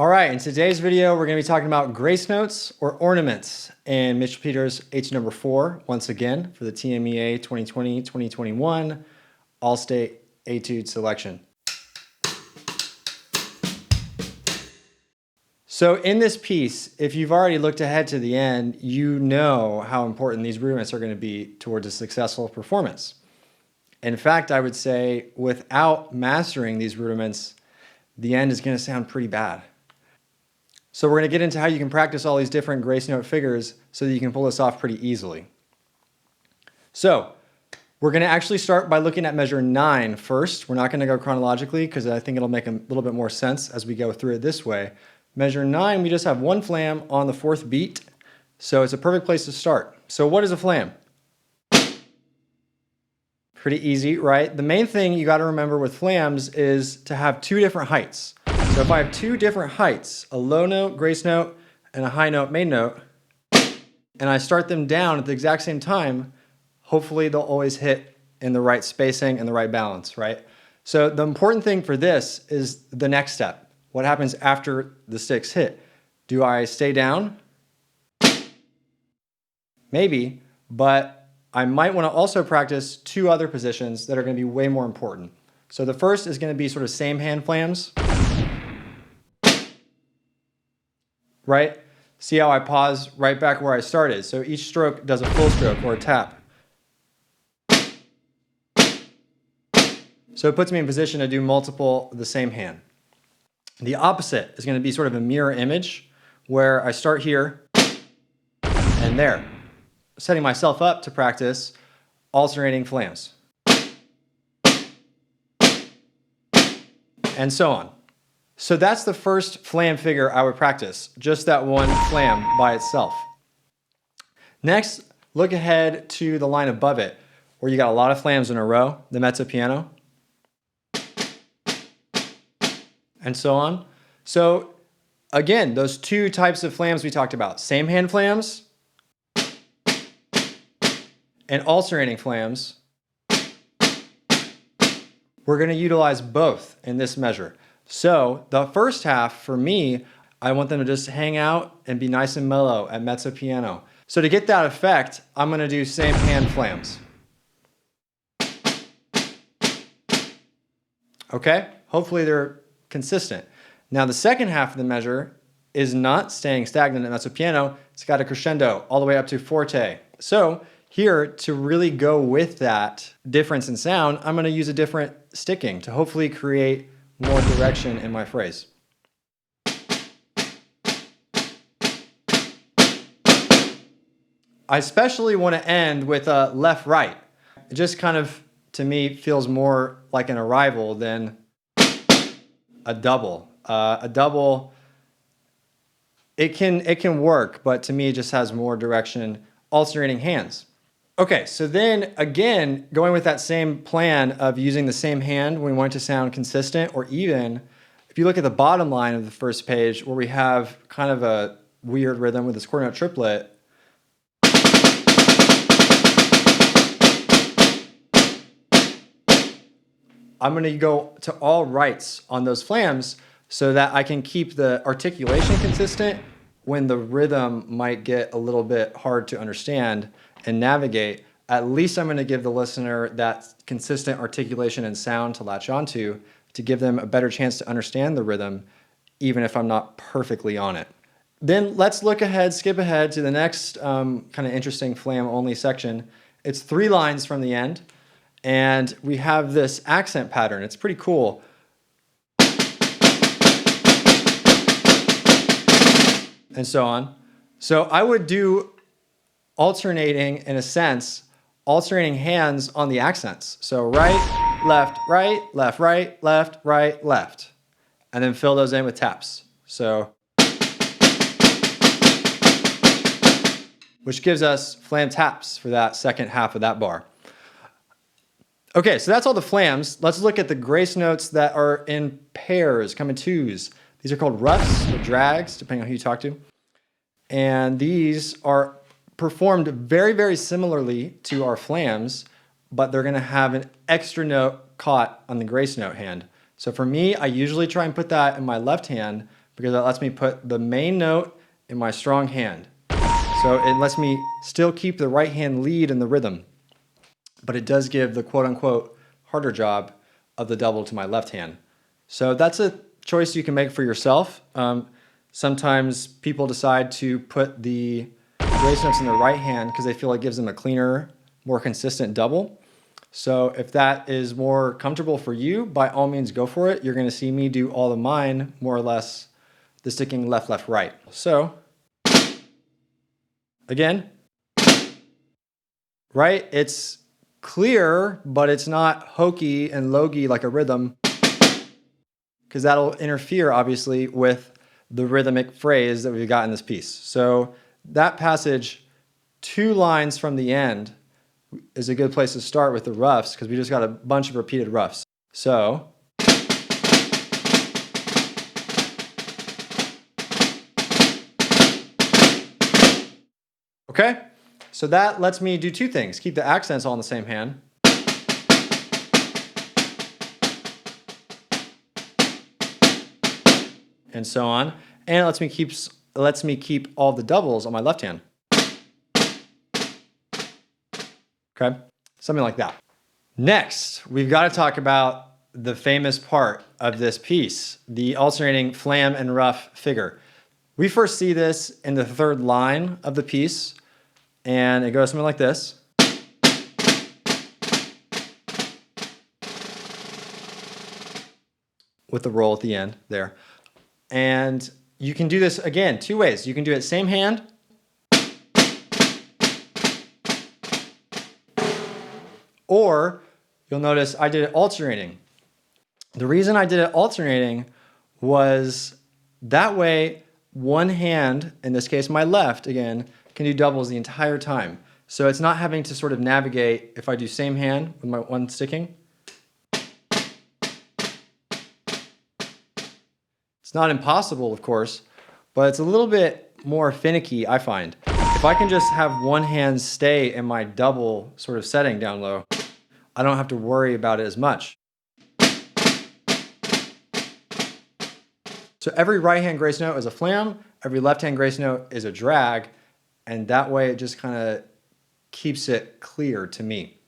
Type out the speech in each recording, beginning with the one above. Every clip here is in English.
All right, in today's video, we're going to be talking about grace notes or ornaments and Mitchell Peters Etude number 4, once again, for the TMEA 2020-2021 All-State Etude selection. So in this piece, if you've already looked ahead to the end, you know how important these rudiments are going to be towards a successful performance. In fact, I would say without mastering these rudiments, the end is going to sound pretty bad. So we're going to get into how you can practice all these different grace note figures so that you can pull this off pretty easily. So we're going to actually start by looking at measure 9 first. We're not going to go chronologically because I think it'll make a little bit more sense as we go through it this way. Measure 9, we just have one flam on the 4th beat, so it's a perfect place to start. So what is a flam? Pretty easy, right? The main thing you got to remember with flams is to have two different heights. So if I have two different heights, a low note, grace note, and a high note, main note, and I start them down at the exact same time, hopefully they'll always hit in the right spacing and the right balance, right? So the important thing for this is the next step. What happens after the sticks hit? Do I stay down? Maybe, but I might want to also practice two other positions that are going to be way more important. So the first is going to be sort of same hand flams. Right? See how I pause right back where I started. So each stroke does a full stroke or a tap. So it puts me in position to do multiple of the same hand. The opposite is going to be sort of a mirror image where I start here and there, setting myself up to practice alternating flams. And so on. So that's the first flam figure I would practice, just that one flam by itself. Next, look ahead to the line above it, where you got a lot of flams in a row, the mezzo piano, and so on. So again, those two types of flams we talked about, same hand flams and alternating flams, we're going to utilize both in this measure. So the first half, for me, I want them to just hang out and be nice and mellow at mezzo piano. So to get that effect, I'm going to do same hand flams. Okay? Hopefully they're consistent. Now the second half of the measure is not staying stagnant at mezzo piano. It's got a crescendo all the way up to forte. So here, to really go with that difference in sound, I'm going to use a different sticking to hopefully create more direction in my phrase. I especially want to end with a left-right. It just kind of, to me, feels more like an arrival than a double. A double, it can work, but to me it just has more direction, alternating hands. Okay, so then again, going with that same plan of using the same hand when we want it to sound consistent, or even if you look at the bottom line of the first page where we have kind of a weird rhythm with this quarter note triplet, I'm going to go to all rights on those flams so that I can keep the articulation consistent when the rhythm might get a little bit hard to understand and navigate. At least I'm going to give the listener that consistent articulation and sound to latch onto to give them a better chance to understand the rhythm, even if I'm not perfectly on it. Then let's look ahead, skip ahead to the next kind of interesting flam only section. It's 3 lines from the end, and we have this accent pattern. It's pretty cool. And so on. So I would do alternating, in a sense, alternating hands on the accents. So right, left, right, left, and then fill those in with taps. So, which gives us flam taps for that second half of that bar. Okay, so that's all the flams. Let's look at the grace notes that are in pairs, come in twos. These are called ruffs or drags, depending on who you talk to. And these are performed very, very similarly to our flams, but they're going to have an extra note caught on the grace note hand. So for me, I usually try and put that in my left hand, because it lets me put the main note in my strong hand. So it lets me still keep the right hand lead in the rhythm, but it does give the quote-unquote harder job of the double to my left hand. So that's a choice you can make for yourself. Sometimes people decide to put the grace notes in the right hand because they feel it gives them a cleaner, more consistent double. So if that is more comfortable for you, by all means go for it. You're going to see me do all of mine more or less the sticking left, left, right. So again, right? It's clear, but it's not hokey and logy like a rhythm, because that'll interfere obviously with the rhythmic phrase that we've got in this piece. So that passage 2 lines from the end is a good place to start with the ruffs, because we just got a bunch of repeated ruffs. So okay, so that lets me do 2 things. Keep the accents all in the same hand. And so on. And it lets me keep all the doubles on my left hand. Okay, something like that. Next, we've got to talk about the famous part of this piece, the alternating flam and ruff figure. We first see this in the 3rd line of the piece, and it goes something like this. With the roll at the end there. And you can do this again 2 ways. You can do it same hand, or you'll notice I did it alternating. The reason I did it alternating was that way one hand, in this case my left again, can do doubles the entire time. So it's not having to sort of navigate if I do same hand with my one sticking. It's not impossible, of course, but it's a little bit more finicky, I find. If I can just have one hand stay in my double sort of setting down low, I don't have to worry about it as much. So every right hand grace note is a flam, every left hand grace note is a drag, and that way it just kind of keeps it clear to me.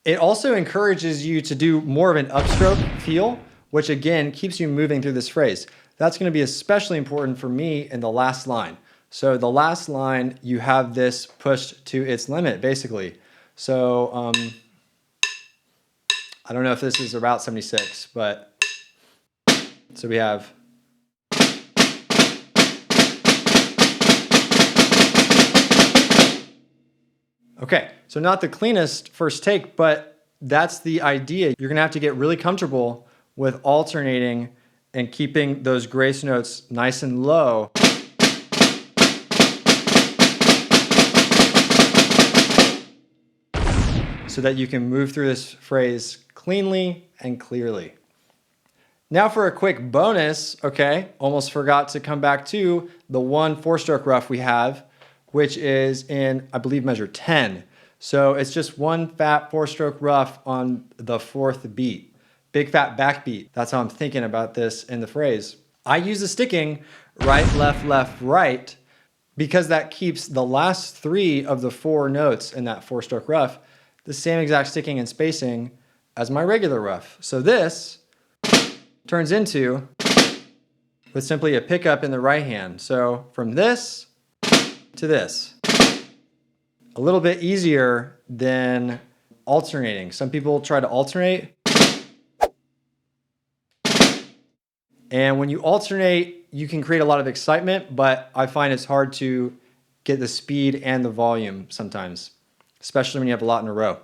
It also encourages you to do more of an upstroke feel, which again keeps you moving through this phrase. That's going to be especially important for me in the last line. So the last line, you have this pushed to its limit, basically. So I don't know if this is Route 76, but so we have. Okay, so not the cleanest first take, but that's the idea. You're going to have to get really comfortable with alternating and keeping those grace notes nice and low. So that you can move through this phrase cleanly and clearly. Now for a quick bonus, okay, almost forgot to come back to the 1 4-stroke ruff we have, which is in, I believe, measure 10. So it's just 1 fat 4-stroke ruff on the 4th beat. Big fat backbeat. That's how I'm thinking about this in the phrase. I use the sticking right, left, left, right, because that keeps the last 3 of the 4 notes in that 4-stroke ruff the same exact sticking and spacing as my regular ruff. So this turns into with simply a pickup in the right hand. So from this to this. A little bit easier than alternating. Some people try to alternate. And when you alternate, you can create a lot of excitement, but I find it's hard to get the speed and the volume sometimes, especially when you have a lot in a row.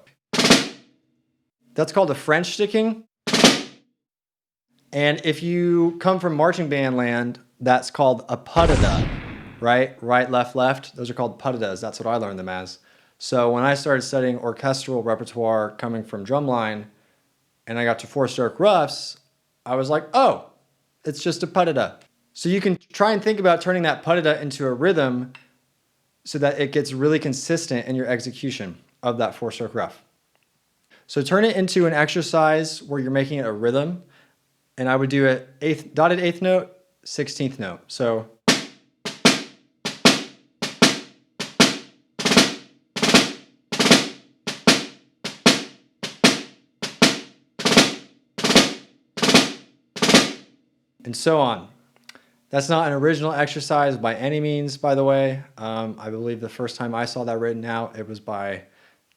That's called a French sticking. And if you come from marching band land, that's called a pas-de-deux, right? Right, left, left. Those are called pas-de-deux. That's what I learned them as. So when I started studying orchestral repertoire coming from drumline, and I got to 4-stroke ruffs, I was like, oh, it's just a pas-de-deux. So you can try and think about turning that pas-de-deux into a rhythm so that it gets really consistent in your execution of that 4-stroke ruff. So turn it into an exercise where you're making it a rhythm. And I would do a dotted 8th note, 16th note. So and so on. That's not an original exercise by any means, by the way. I believe the first time I saw that written out, it was by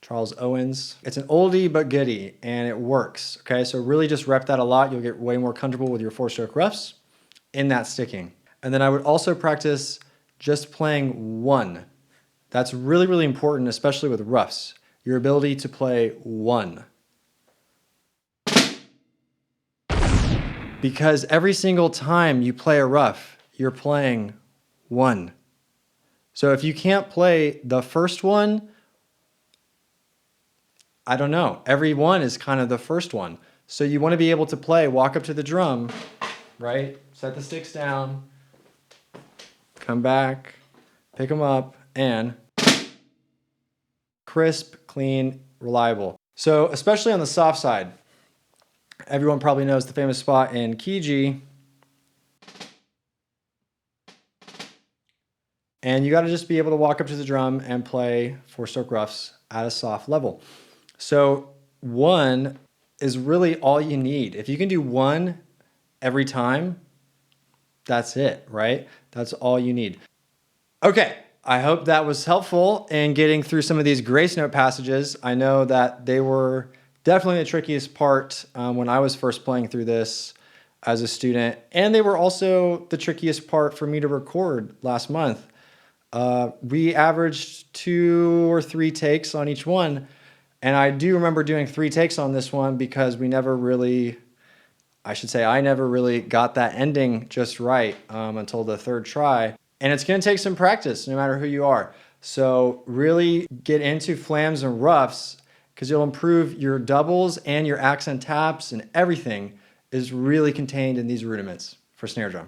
Charles Owens. It's an oldie but goodie, and it works, okay? So really just rep that a lot. You'll get way more comfortable with your 4-stroke ruffs in that sticking. And then I would also practice just playing one. That's really, really important, especially with ruffs. Your ability to play one. Because every single time you play a ruff, you're playing one. So if you can't play the first one, I don't know. Every one is kind of the first one. So you want to be able to play, walk up to the drum, right? Set the sticks down, come back, pick them up, and crisp, clean, reliable. So especially on the soft side, everyone probably knows the famous spot in key G. And you got to just be able to walk up to the drum and play 4-stroke ruffs at a soft level. So one is really all you need. If you can do one every time, that's it, right? That's all you need. Okay, I hope that was helpful in getting through some of these grace note passages. I know that they were definitely the trickiest part when I was first playing through this as a student, and they were also the trickiest part for me to record last month. We averaged 2 or 3 takes on each one, and I do remember doing 3 takes on this one because we never really, I should say I never really got that ending just right until the 3rd try. And it's going to take some practice no matter who you are. So really get into flams and ruffs because you'll improve your doubles and your accent taps, and everything is really contained in these rudiments for snare drum.